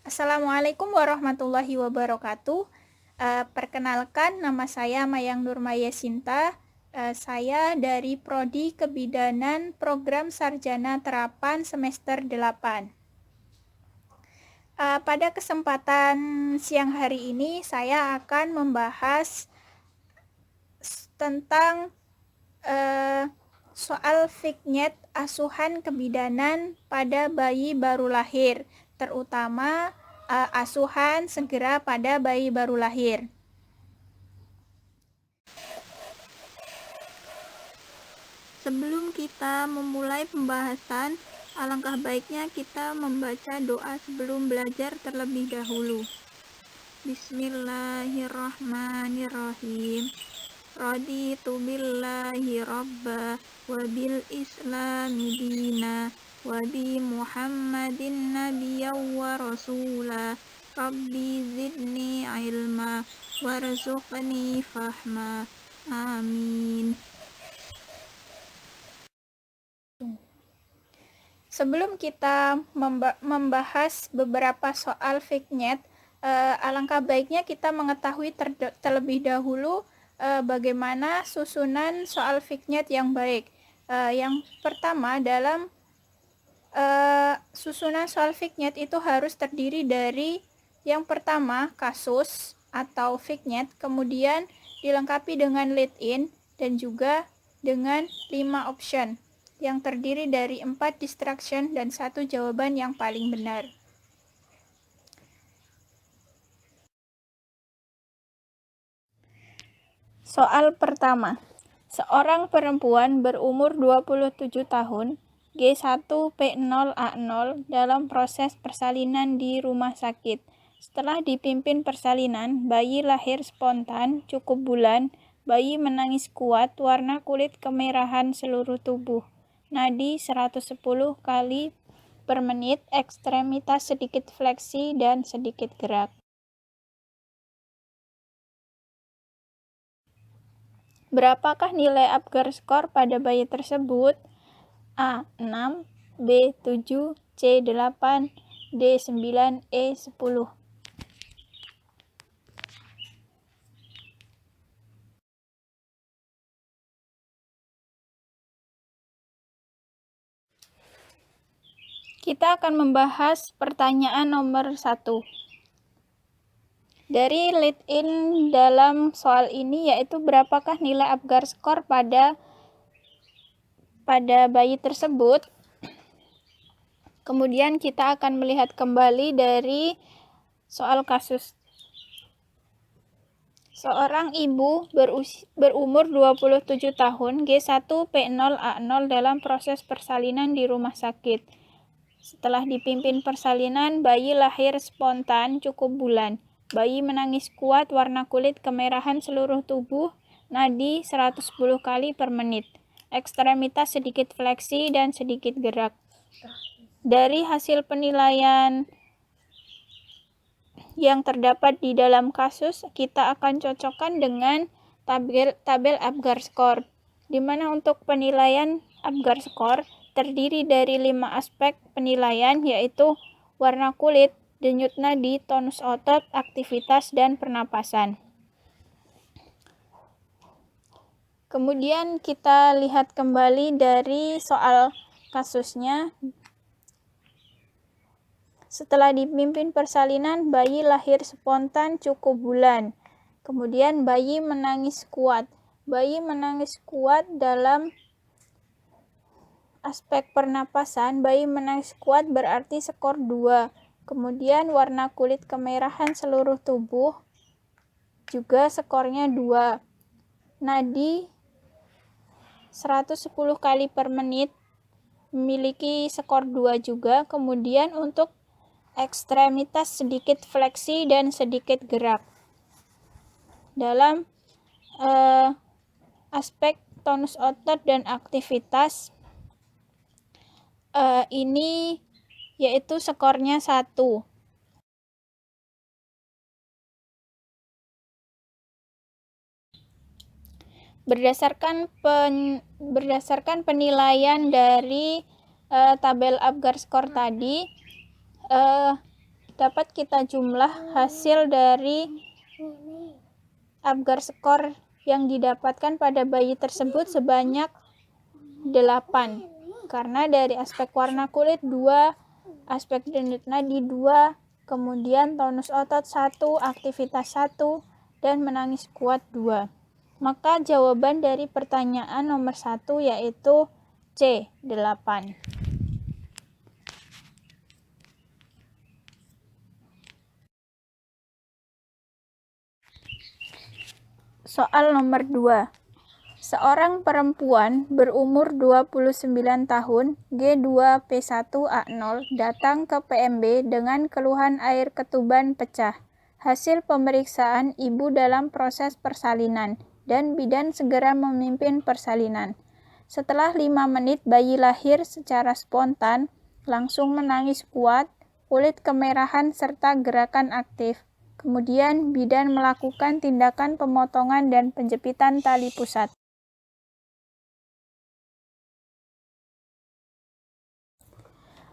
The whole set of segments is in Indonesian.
Assalamualaikum warahmatullahi wabarakatuh. Perkenalkan, nama saya Mayang Nurmaya Sinta. Saya dari Prodi Kebidanan Program Sarjana Terapan semester 8. Pada kesempatan siang hari ini saya akan membahas tentang soal vignet asuhan kebidanan pada bayi baru lahir, terutama asuhan segera pada bayi baru lahir. Sebelum kita memulai pembahasan, alangkah baiknya kita membaca doa sebelum belajar terlebih dahulu. Bismillahirrahmanirrahim. Raditu billahi rabba wa bil islami dina wa bi muhammadin nabiyya wa rasula. Rabbi zidni ilma warzuqni fahma. Amin. Sebelum kita membahas beberapa soal vignet, alangkah baiknya kita mengetahui terlebih dahulu bagaimana susunan soal vignet yang baik. Yang pertama, dalam susunan soal vignet itu harus terdiri dari yang pertama kasus atau vignet, kemudian dilengkapi dengan lead in dan juga dengan 5 option yang terdiri dari 4 distraction dan 1 jawaban yang paling benar. Soal pertama. Seorang perempuan berumur 27 tahun, G1P0A0 dalam proses persalinan di rumah sakit. Setelah dipimpin persalinan, bayi lahir spontan, cukup bulan, bayi menangis kuat, warna kulit kemerahan seluruh tubuh. Nadi 110 kali per menit, ekstremitas sedikit fleksi dan sedikit gerak. Berapakah nilai Apgar skor pada bayi tersebut? A. 6, B. 7, C. 8, D. 9, E. 10. Kita akan membahas pertanyaan nomor 1. Dari lead in dalam soal ini yaitu berapakah nilai Apgar skor pada bayi tersebut. Kemudian kita akan melihat kembali dari soal kasus. Seorang ibu berumur 27 tahun, G1P0A0 dalam proses persalinan di rumah sakit. Setelah dipimpin persalinan, bayi lahir spontan cukup bulan. Bayi menangis kuat, warna kulit kemerahan seluruh tubuh, nadi 110 kali per menit. Ekstremitas sedikit fleksi dan sedikit gerak. Dari hasil penilaian yang terdapat di dalam kasus, kita akan cocokkan dengan tabel Apgar skor, di mana untuk penilaian Apgar skor terdiri dari 5 aspek penilaian, yaitu warna kulit, denyut nadi, tonus otot, aktivitas, dan pernapasan. Kemudian kita lihat kembali dari soal kasusnya. Setelah dipimpin persalinan, bayi lahir spontan cukup bulan. Kemudian bayi menangis kuat. Bayi menangis kuat dalam aspek pernapasan, bayi menangis kuat berarti skor 2. Kemudian warna kulit kemerahan seluruh tubuh juga skornya 2. Nadi 110 kali per menit memiliki skor 2 juga. Kemudian untuk ekstremitas sedikit fleksi dan sedikit gerak. Dalam aspek tonus otot dan aktivitas, ini yaitu skornya 1. Berdasarkan penilaian dari tabel Apgar skor tadi, dapat kita jumlah hasil dari Apgar skor yang didapatkan pada bayi tersebut sebanyak 8. Karena dari aspek warna kulit 2, aspek denyut nadi 2, kemudian tonus otot 1, aktivitas 1, dan menangis kuat 2. Maka jawaban dari pertanyaan nomor 1 yaitu C, 8. Soal nomor 2. Seorang perempuan berumur 29 tahun, G2P1A0, datang ke PMB dengan keluhan air ketuban pecah. Hasil pemeriksaan ibu dalam proses persalinan, dan bidan segera memimpin persalinan. Setelah 5 menit bayi lahir secara spontan, langsung menangis kuat, kulit kemerahan serta gerakan aktif. Kemudian bidan melakukan tindakan pemotongan dan penjepitan tali pusat.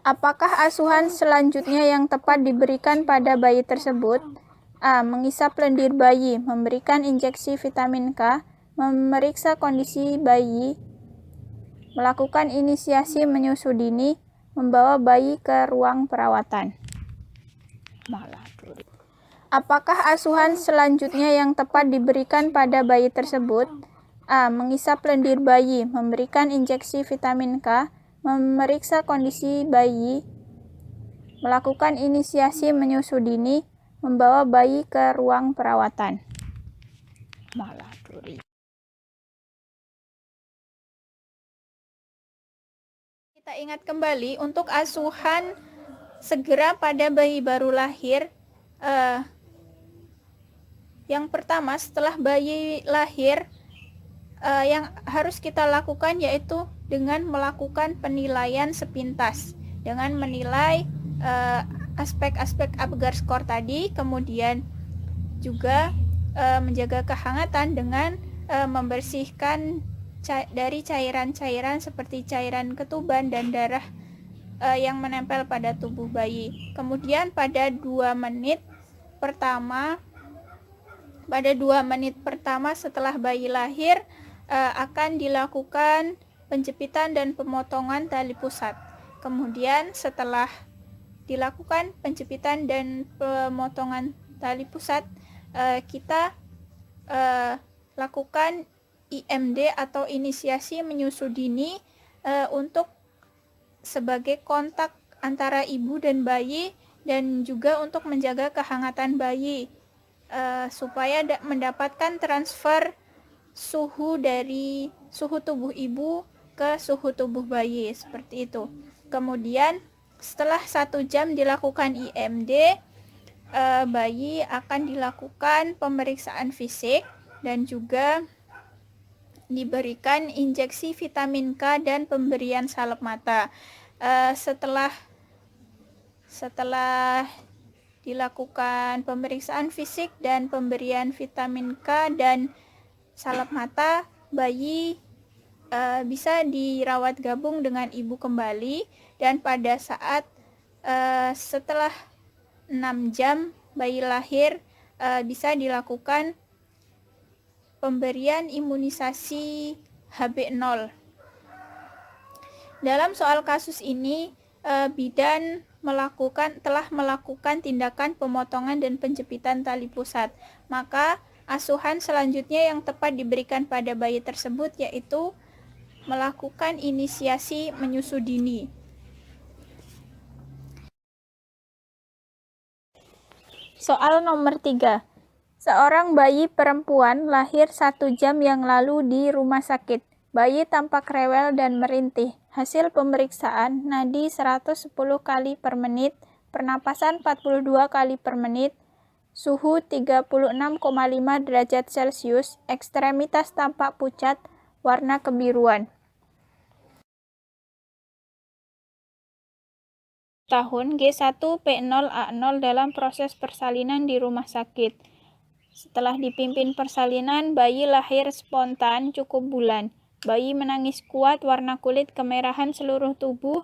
Apakah asuhan selanjutnya yang tepat diberikan pada bayi tersebut? A. Mengisap lendir bayi, memberikan injeksi vitamin K, memeriksa kondisi bayi, melakukan inisiasi menyusu dini, membawa bayi ke ruang perawatan. Apakah asuhan selanjutnya yang tepat diberikan pada bayi tersebut? A. Mengisap lendir bayi, memberikan injeksi vitamin K, memeriksa kondisi bayi, melakukan inisiasi menyusu dini, membawa bayi ke ruang perawatan. Kita ingat kembali untuk asuhan segera pada bayi baru lahir. Yang pertama, setelah bayi lahir, yang harus kita lakukan yaitu dengan melakukan penilaian sepintas, dengan menilai aspek-aspek Apgar skor tadi, kemudian juga menjaga kehangatan dengan membersihkan dari cairan-cairan seperti cairan ketuban dan darah yang menempel pada tubuh bayi. Kemudian pada 2 menit pertama setelah bayi lahir akan dilakukan penjepitan dan pemotongan tali pusat. Kemudian setelah dilakukan penjepitan dan pemotongan tali pusat, kita lakukan IMD atau inisiasi menyusu dini untuk sebagai kontak antara ibu dan bayi, dan juga untuk menjaga kehangatan bayi supaya mendapatkan transfer suhu dari suhu tubuh ibu ke suhu tubuh bayi, seperti itu. Kemudian setelah 1 jam dilakukan IMD, bayi akan dilakukan pemeriksaan fisik dan juga diberikan injeksi vitamin K dan pemberian salep mata. Setelah dilakukan pemeriksaan fisik dan pemberian vitamin K dan salep mata, bayi bisa dirawat gabung dengan ibu kembali, dan pada saat setelah 6 jam bayi lahir bisa dilakukan pemberian imunisasi HB0. Dalam soal kasus ini, bidan telah melakukan tindakan pemotongan dan penjepitan tali pusat. Maka asuhan selanjutnya yang tepat diberikan pada bayi tersebut yaitu melakukan inisiasi menyusu dini. Soal nomor 3. Seorang bayi perempuan lahir 1 jam yang lalu di rumah sakit. Bayi tampak rewel dan merintih. Hasil pemeriksaan nadi 110 kali per menit, pernapasan 42 kali per menit, suhu 36,5 derajat Celcius, ekstremitas tampak pucat, warna kebiruan. Tahun G1P0A0 dalam proses persalinan di rumah sakit. Setelah dipimpin persalinan, bayi lahir spontan cukup bulan. Bayi menangis kuat, warna kulit kemerahan seluruh tubuh,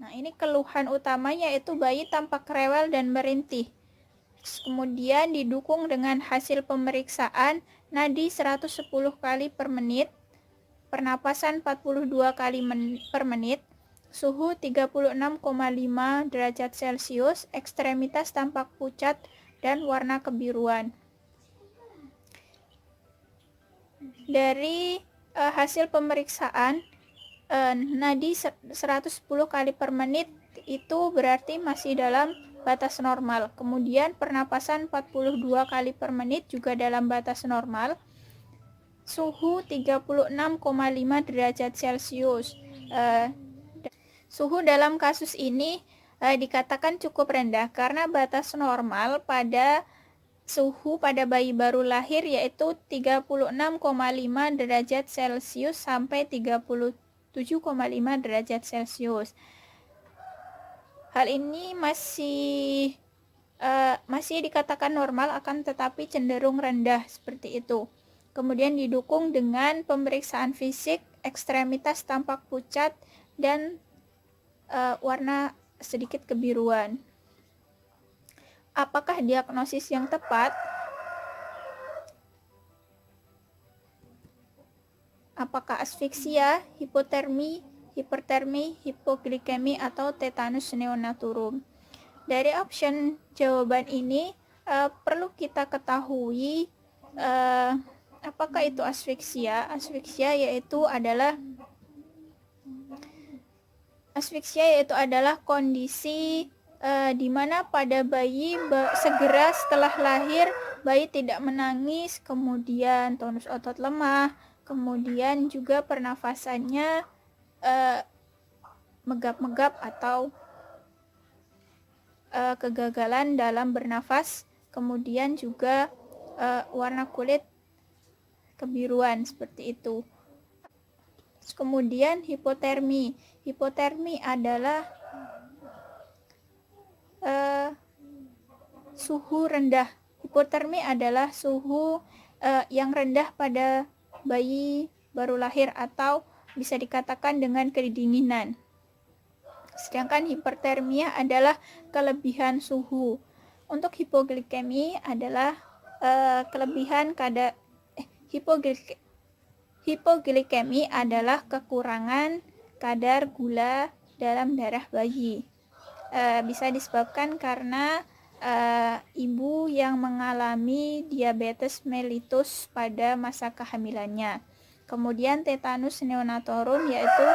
Nah, ini keluhan utamanya yaitu bayi tampak rewel dan merintih. Kemudian didukung dengan hasil pemeriksaan nadi 110 kali per menit, pernapasan 42 kali per menit, suhu 36,5 derajat Celcius, ekstremitas tampak pucat dan warna kebiruan. Dari hasil pemeriksaan nadi 110 kali per menit itu berarti masih dalam batas normal. Kemudian pernapasan 42 kali per menit juga dalam batas normal. Suhu 36,5 derajat Celcius. Suhu dalam kasus ini dikatakan cukup rendah karena batas normal pada suhu pada bayi baru lahir yaitu 36,5 derajat Celcius sampai 37,5 derajat Celcius. Hal ini masih dikatakan normal, akan tetapi cenderung rendah seperti itu. Kemudian didukung dengan pemeriksaan fisik, ekstremitas tampak pucat dan warna sedikit kebiruan. Apakah diagnosis yang tepat? Apakah asfiksia, hipotermi, hipertermi, hipoglikemi, atau tetanus neonaturum? Dari option jawaban ini perlu kita ketahui apakah itu asfiksia. Asfiksia yaitu adalah kondisi di mana pada bayi segera setelah lahir bayi tidak menangis, kemudian tonus otot lemah, kemudian juga pernafasannya megap-megap atau kegagalan dalam bernafas, kemudian juga warna kulit kebiruan seperti itu. Kemudian hipotermi. Hipotermi adalah suhu rendah. Hipotermi adalah suhu yang rendah pada bayi baru lahir atau bisa dikatakan dengan kedinginan. Sedangkan hipertermia adalah kelebihan suhu. Untuk hipoglikemi adalah kelebihan kadar hipoglikemi adalah kekurangan kadar gula dalam darah bayi. Bisa disebabkan karena ibu yang mengalami diabetes mellitus pada masa kehamilannya. Kemudian tetanus neonatorum yaitu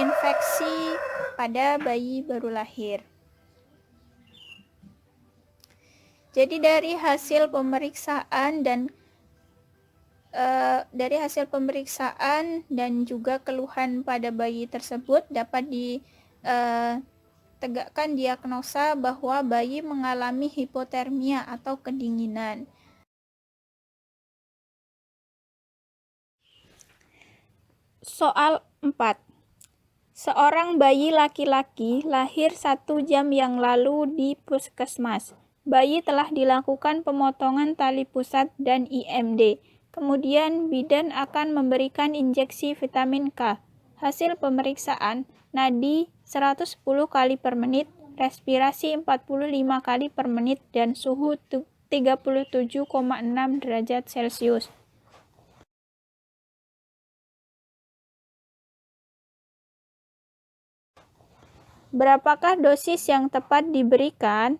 infeksi pada bayi baru lahir. Jadi dari hasil pemeriksaan dan juga keluhan pada bayi tersebut dapat ditegakkan diagnosa bahwa bayi mengalami hipotermia atau kedinginan. Soal 4. Seorang bayi laki-laki lahir 1 jam yang lalu di puskesmas. Bayi telah dilakukan pemotongan tali pusat dan IMD. Kemudian bidan akan memberikan injeksi vitamin K. Hasil pemeriksaan nadi 110 kali per menit, respirasi 45 kali per menit, dan suhu 37,6 derajat Celcius. Berapakah dosis yang tepat diberikan?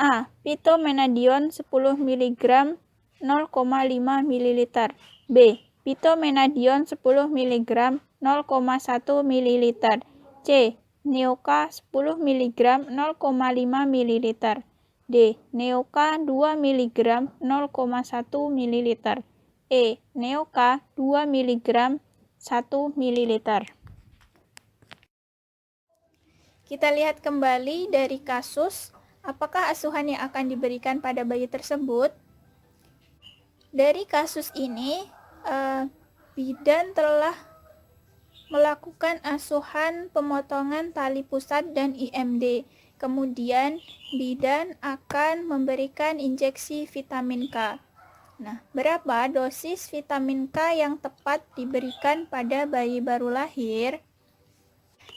A. Pitomenadion 10 mg 0,5 ml. B. Pitomenadion 10 mg 0,1 ml. C. Neoka 10 mg 0,5 ml. D. Neoka 2 mg 0,1 ml. E. Neoka 2 mg 1 ml. Kita lihat kembali dari kasus, apakah asuhan yang akan diberikan pada bayi tersebut. Dari kasus ini, bidan telah melakukan asuhan pemotongan tali pusat dan IMD. Kemudian, bidan akan memberikan injeksi vitamin K. Nah, berapa dosis vitamin K yang tepat diberikan pada bayi baru lahir?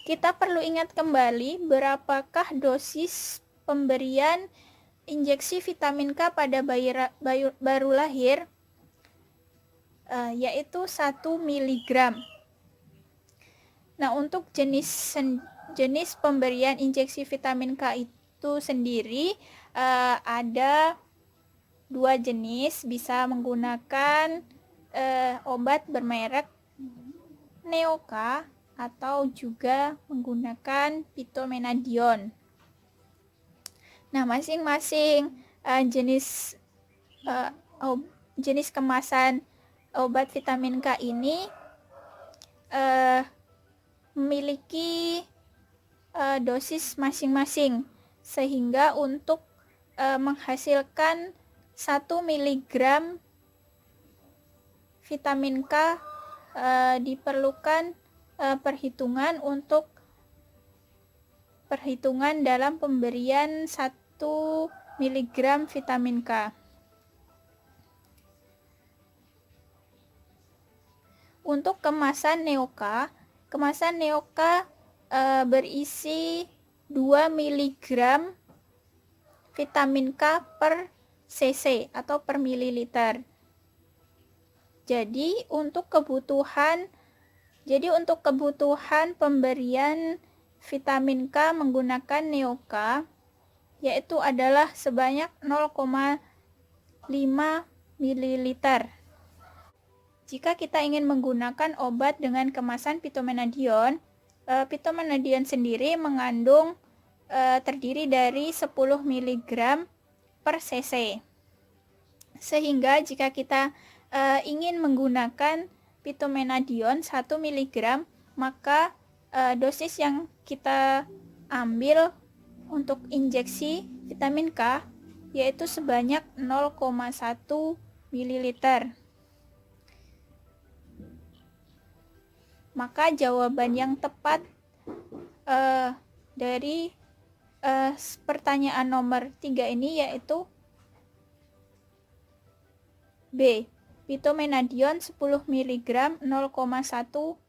kita perlu ingat kembali berapakah dosis pemberian injeksi vitamin K pada bayi baru lahir, yaitu 1 mg. Nah, untuk jenis pemberian injeksi vitamin K itu sendiri ada 2 jenis, bisa menggunakan obat bermerek Neoka atau juga menggunakan Phytomenadion. Nah, masing-masing jenis kemasan obat vitamin K ini memiliki dosis masing-masing, sehingga untuk menghasilkan 1 mg vitamin K diperlukan perhitungan dalam pemberian 1 mg vitamin K. Untuk kemasan Neoka berisi 2 mg vitamin K per cc atau per mililiter. Jadi untuk kebutuhan pemberian vitamin K menggunakan Neoka yaitu adalah sebanyak 0,5 ml. Jika kita ingin menggunakan obat dengan kemasan Phytomenadion, Phytomenadion sendiri mengandung terdiri dari 10 mg per cc. Sehingga jika kita ingin menggunakan Phytomenadion 1 mg, maka dosis yang kita ambil untuk injeksi vitamin K yaitu sebanyak 0,1 ml. Maka jawaban yang tepat dari pertanyaan nomor 3 ini yaitu B. Phytomenadion 10 mg 0,1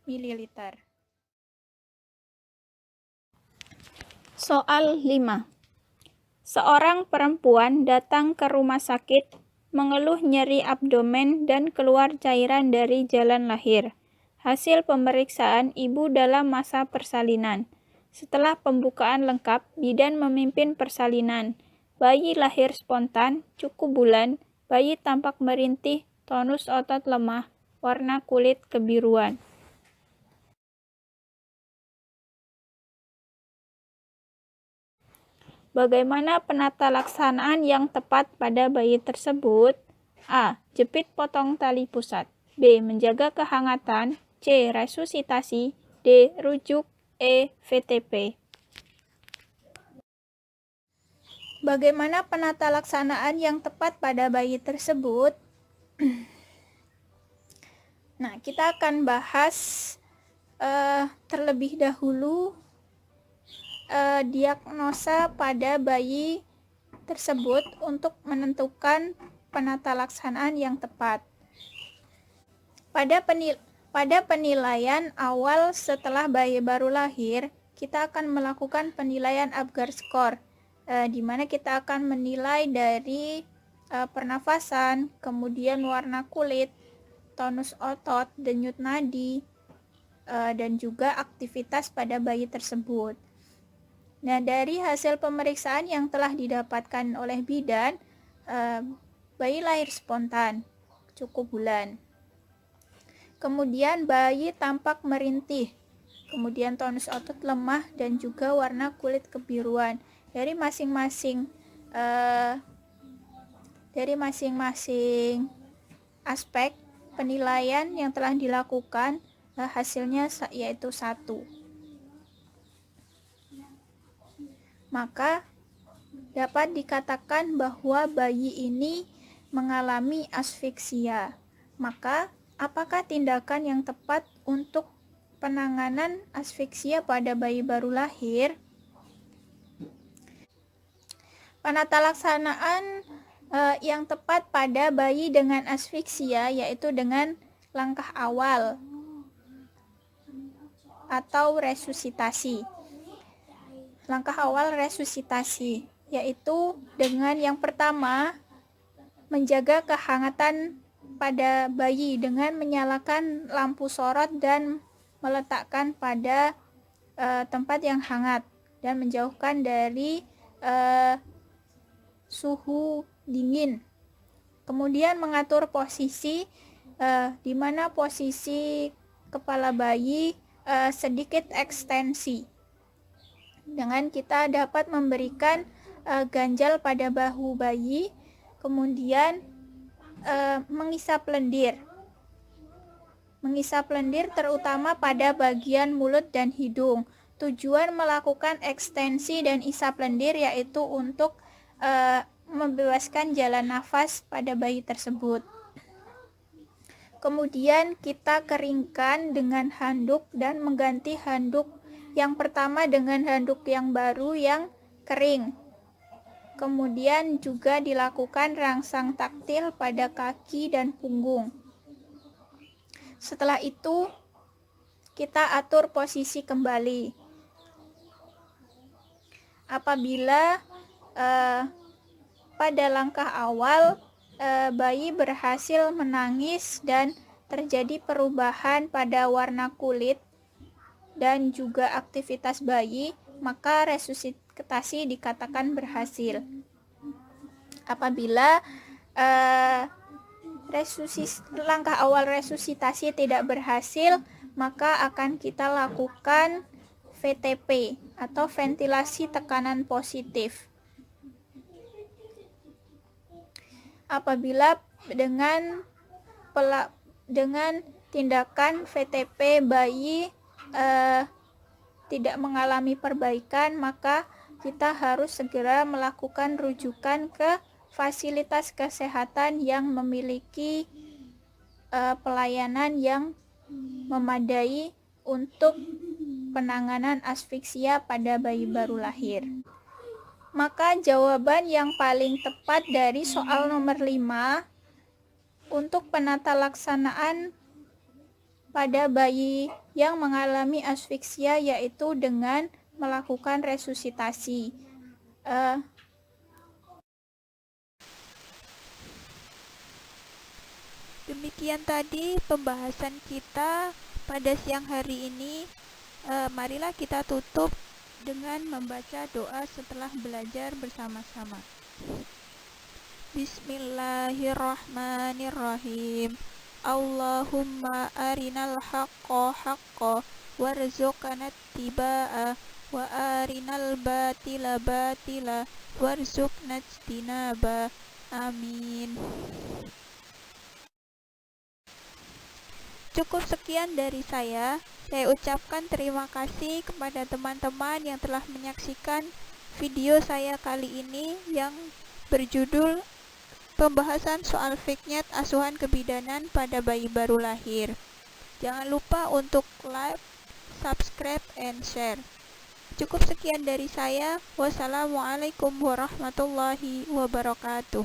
ml. Soal 5. Seorang perempuan datang ke rumah sakit mengeluh nyeri abdomen dan keluar cairan dari jalan lahir. Hasil pemeriksaan ibu dalam masa persalinan. Setelah pembukaan lengkap, bidan memimpin persalinan. Bayi lahir spontan, cukup bulan, bayi tampak merintih, tonus otot lemah, warna kulit kebiruan. Bagaimana penata laksanaan yang tepat pada bayi tersebut? A. Jepit potong tali pusat. B. Menjaga kehangatan. C. Resusitasi. D. Rujuk. E. VTP. Bagaimana penata laksanaan yang tepat pada bayi tersebut? Nah, kita akan bahas terlebih dahulu diagnosa pada bayi tersebut untuk menentukan penata laksanaan yang tepat. Pada penilaian awal setelah bayi baru lahir, kita akan melakukan penilaian Apgar score, di mana kita akan menilai dari pernafasan, kemudian warna kulit, tonus otot, denyut nadi, dan juga aktivitas pada bayi tersebut. Nah, dari hasil pemeriksaan yang telah didapatkan oleh bidan, bayi lahir spontan, cukup bulan. Kemudian bayi tampak merintih, kemudian tonus otot lemah dan juga warna kulit kebiruan. Dari masing-masing aspek penilaian yang telah dilakukan, hasilnya yaitu 1. Maka dapat dikatakan bahwa bayi ini mengalami asfiksia. Maka apakah tindakan yang tepat untuk penanganan asfiksia pada bayi baru lahir? Penata laksanaan yang tepat pada bayi dengan asfiksia yaitu dengan langkah awal. atau resusitasi. Langkah awal resusitasi yaitu dengan yang pertama menjaga kehangatan pada bayi dengan menyalakan lampu sorot dan meletakkan pada tempat yang hangat dan menjauhkan dari suhu dingin. Kemudian mengatur posisi di mana posisi kepala bayi sedikit ekstensi. Dengan kita dapat memberikan ganjal pada bahu bayi, kemudian mengisap lendir. Mengisap lendir terutama pada bagian mulut dan hidung. Tujuan melakukan ekstensi dan isap lendir yaitu untuk membebaskan jalan nafas pada bayi tersebut. Kemudian kita keringkan dengan handuk dan mengganti handuk yang pertama dengan handuk yang baru yang kering. Kemudian juga dilakukan rangsang taktil pada kaki dan punggung. Setelah itu kita atur posisi kembali. Apabila pada langkah awal bayi berhasil menangis dan terjadi perubahan pada warna kulit dan juga aktivitas bayi, maka resusitasi dikatakan berhasil. Apabila langkah awal resusitasi tidak berhasil, maka akan kita lakukan VTP atau ventilasi tekanan positif. Apabila dengan tindakan VTP bayi tidak mengalami perbaikan, maka kita harus segera melakukan rujukan ke fasilitas kesehatan yang memiliki pelayanan yang memadai untuk penanganan asfiksia pada bayi baru lahir. Maka jawaban yang paling tepat dari soal nomor 5 untuk penata laksanaan pada bayi yang mengalami asfiksia yaitu dengan melakukan resusitasi. Demikian tadi pembahasan kita pada siang hari ini. Marilah kita tutup dengan membaca doa setelah belajar bersama-sama. Bismillahirrahmanirrahim. Allahumma arinal haqqa haqqa warzuqna ittiba'ah wa arinal batila batila warzuqna ijtinaba. Amin. Cukup sekian dari saya. Saya ucapkan terima kasih kepada teman-teman yang telah menyaksikan video saya kali ini yang berjudul Pembahasan soal fiknyat asuhan kebidanan pada bayi baru lahir. Jangan lupa untuk like, subscribe, and share. Cukup sekian dari saya. Wassalamualaikum warahmatullahi wabarakatuh.